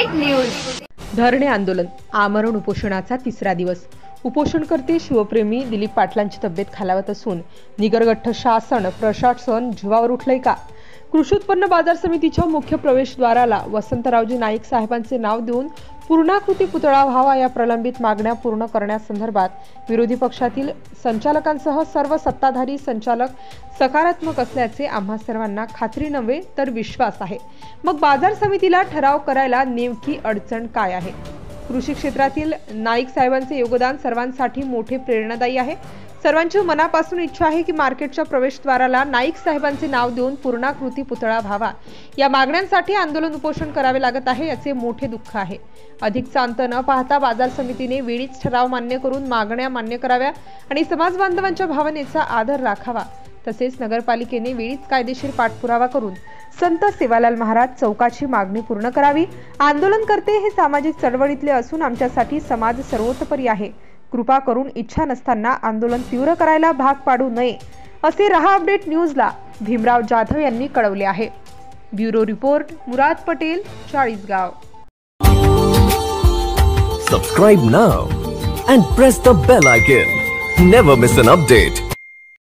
Update news. धरणे आंदोलन आमरण उपोषणाचा तिसरा दिवस। उपोषणकर्ते शिवप्रेमी दिलीप पाटलांची तब्येत खालावत असून निगरगठ्ठ शासन प्रशासन जीवावर उठलंय का? कृषी उत्पन्न बाजार समितीच्या मुख्य प्रवेशद्वाराला वसंतरावजी नाईक साहेबांचे नाव देऊन पूर्णाकृती पुतळा व्हावा या प्रलंबित मागण्या पूर्ण करण्यासंदर्भात विरोधी पक्षातील संचालकांसह सर्व सत्ताधारी संचालक सकारात्मक असल्याचे आम्हा सर्वांना खात्री नव्हे तर विश्वास आहे। मग बाजार समितीला ठराव करायला नेमकी अडचण काय आहे? कृषी क्षेत्रातील नाईक साहेबांचे योगदान सर्वांसाठी मोठे प्रेरणादायी आहे। सर्वांची मनापासून इच्छा आहे की मार्केटच्या प्रवेशद्वाराला नाईक साहेबांचे नाव देऊन पूर्णाकृती पुतळा व्हावा। या मागण्यांसाठी आंदोलन उपोषण करावे लागत आहे याचे मोठे दुःख आहे। अधिकचा अंत न पाहता बाजार समितीने वेळीच ठराव मान्य करून मागण्या मान्य कराव्या आणि समाज बांधवांच्या भावनेचा आदर राखावा। तसेच नगरपालिकेने वेळीच कायदेशीर पाठपुरावा करून संत सेवालाल महाराज चौकाची मागणी पूर्ण करावी। आंदोलनकर्ते हे सामाजिक चळवळीतले असून आमच्यासाठी समाज सर्वोतोपरी आहे। कृपा करून इच्छा नसताना आंदोलन तीव्र करायला भाग पाडू नये असे रहा अपडेट न्यूजला भीमराव जाधव यांनी कळवले आहे। Bureau report Murad Patel, Chalisgaon. Subscribe now and press the bell icon. Never miss an update.